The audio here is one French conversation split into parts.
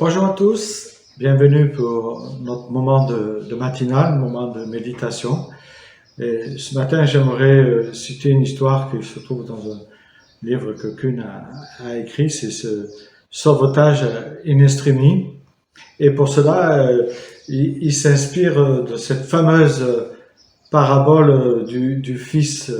Bonjour à tous, bienvenue pour notre moment de matinale, moment de méditation. Et ce matin, j'aimerais citer une histoire qui se trouve dans un livre que Kuhn a écrit, c'est ce sauvetage in extremis. Et pour cela, il s'inspire de cette fameuse parabole du fils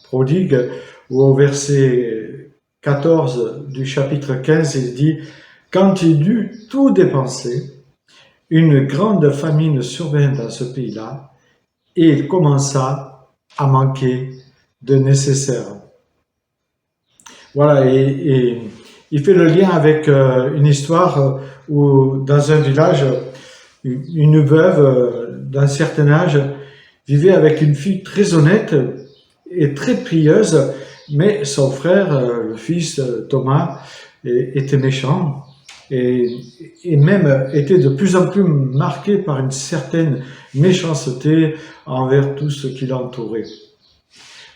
prodigue, où au verset 14 du chapitre 15, il dit « Quand il eut tout dépensé, une grande famine survint dans ce pays-là, et il commença à manquer de nécessaire. » Voilà, et il fait le lien avec une histoire où dans un village, une veuve d'un certain âge vivait avec une fille très honnête et très prieuse, mais son frère, le fils Thomas, était méchant et même était de plus en plus marqué par une certaine méchanceté envers tout ce qui l'entourait.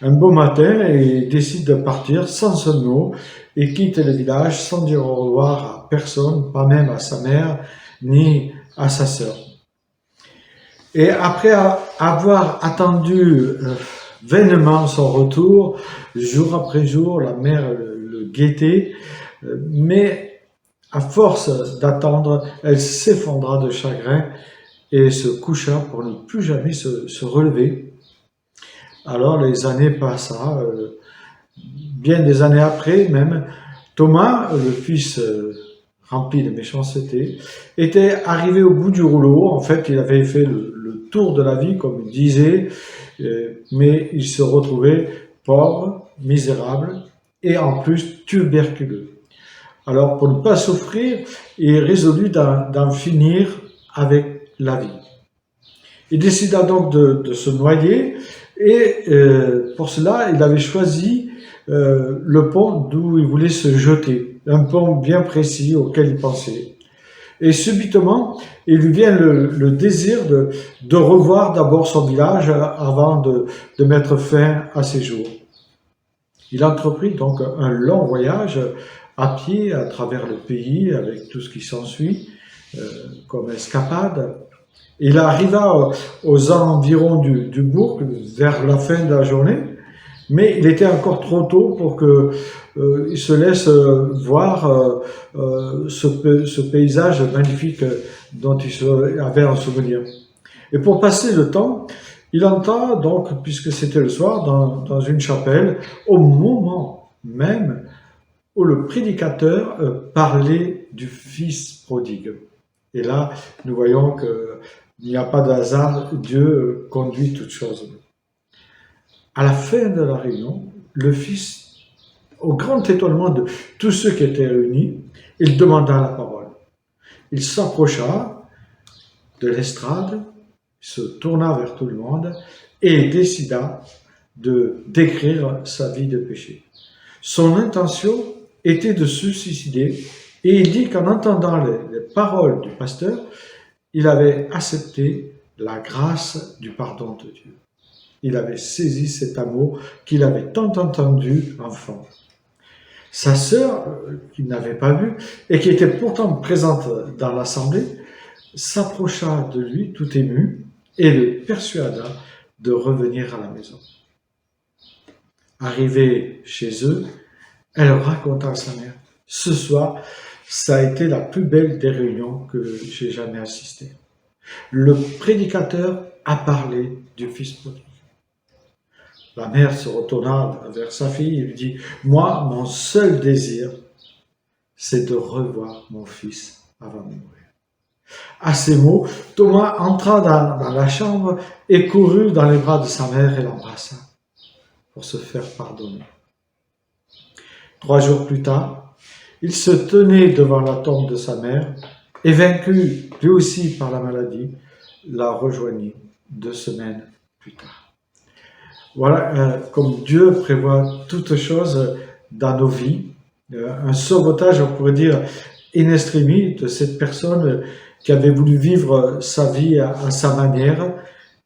Un beau matin, il décide de partir sans ce mot et quitte le village sans dire au revoir à personne, pas même à sa mère ni à sa sœur. Et après avoir attendu vainement son retour, jour après jour, la mère le guettait, mais à force d'attendre, elle s'effondra de chagrin et se coucha pour ne plus jamais se relever. Alors les années passa, bien des années après même, Thomas, le fils rempli de méchanceté, était arrivé au bout du rouleau. En fait, il avait fait le tour de la vie, comme il disait, mais il se retrouvait pauvre, misérable et en plus tuberculeux. Alors, pour ne pas souffrir, il résolut d'en finir avec la vie. Il décida donc de se noyer et pour cela, il avait choisi le pont d'où il voulait se jeter, un pont bien précis auquel il pensait. Et subitement, il lui vient le désir de revoir d'abord son village avant de mettre fin à ses jours. Il entreprit donc un long voyage à pied à travers le pays avec tout ce qui s'ensuit comme escapade. Il arriva aux environs du bourg vers la fin de la journée, mais il était encore trop tôt pour qu'il se laisse voir ce paysage magnifique dont il avait un souvenir. Et pour passer le temps, il entra donc, puisque c'était le soir, dans une chapelle, au moment même où le prédicateur parlait du fils prodigue. Et là, nous voyons qu'il n'y a pas de hasard, Dieu conduit toutes choses. À la fin de la réunion, le fils, au grand étonnement de tous ceux qui étaient réunis, il demanda la parole. Il s'approcha de l'estrade, se tourna vers tout le monde et décida de décrire sa vie de péché. Son intention était de se suicider et il dit qu'en entendant les paroles du pasteur, il avait accepté la grâce du pardon de Dieu. Il avait saisi cet amour qu'il avait tant entendu enfant. Sa sœur, qu'il n'avait pas vue et qui était pourtant présente dans l'assemblée, s'approcha de lui tout émue et le persuada de revenir à la maison. Arrivée chez eux, elle raconta à sa mère: « Ce soir, ça a été la plus belle des réunions que j'ai jamais assistées. Le prédicateur a parlé du fils prodigue. » La mère se retourna vers sa fille et lui dit: « Moi, mon seul désir, c'est de revoir mon fils avant de mourir. » À ces mots, Thomas entra dans la chambre et courut dans les bras de sa mère et l'embrassa pour se faire pardonner. 3 jours plus tard, il se tenait devant la tombe de sa mère et, vaincu lui aussi par la maladie, la rejoignit 2 semaines plus tard. Voilà comme Dieu prévoit toutes choses dans nos vies. Un sauvetage, on pourrait dire, in extremis de cette personne qui avait voulu vivre sa vie à sa manière,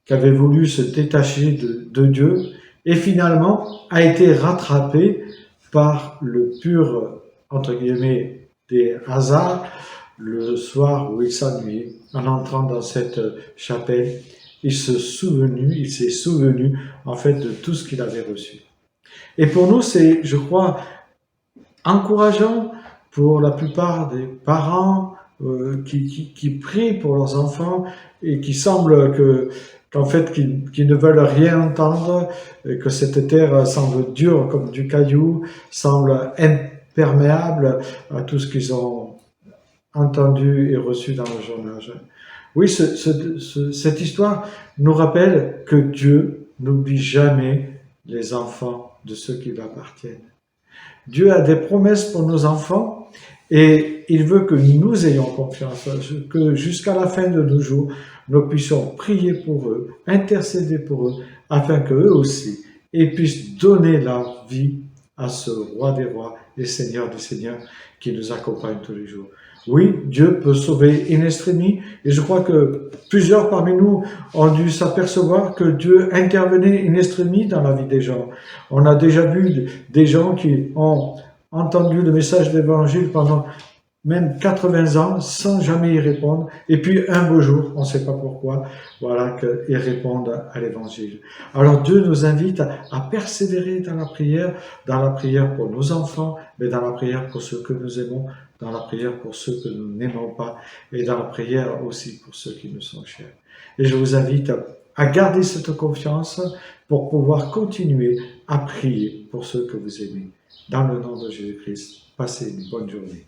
qui avait voulu se détacher de Dieu et finalement a été rattrapé par le pur, entre guillemets, des hasards le soir où il s'ennuyait, en entrant dans cette chapelle, il s'est souvenu en fait de tout ce qu'il avait reçu. Et pour nous, c'est, je crois, encourageant pour la plupart des parents qui prient pour leurs enfants et qui semblent qu'en fait, qu'ils ne veulent rien entendre, et que cette terre semble dure comme du caillou, semble imperméable à tout ce qu'ils ont entendu et reçu dans le jeune âge. Oui, cette histoire nous rappelle que Dieu n'oublie jamais les enfants de ceux qui lui appartiennent. Dieu a des promesses pour nos enfants et il veut que nous ayons confiance, que jusqu'à la fin de nos jours, nous puissions prier pour eux, intercéder pour eux, afin qu'eux aussi, ils puissent donner leur vie à ce roi des rois et seigneur des seigneurs qui nous accompagne tous les jours. Oui, Dieu peut sauver in extremis, et je crois que plusieurs parmi nous ont dû s'apercevoir que Dieu intervenait in extremis dans la vie des gens. On a déjà vu des gens qui ont entendu le message de l'évangile pendant même 80 ans sans jamais y répondre, et puis un beau jour, on ne sait pas pourquoi, voilà, qu'ils répondent à l'évangile. Alors Dieu nous invite à persévérer dans la prière pour nos enfants, mais dans la prière pour ceux que nous aimons, dans la prière pour ceux que nous n'aimons pas, et dans la prière aussi pour ceux qui nous sont chers. Et je vous invite à garder cette confiance pour pouvoir continuer à prier pour ceux que vous aimez. Dans le nom de Jésus-Christ, passez une bonne journée.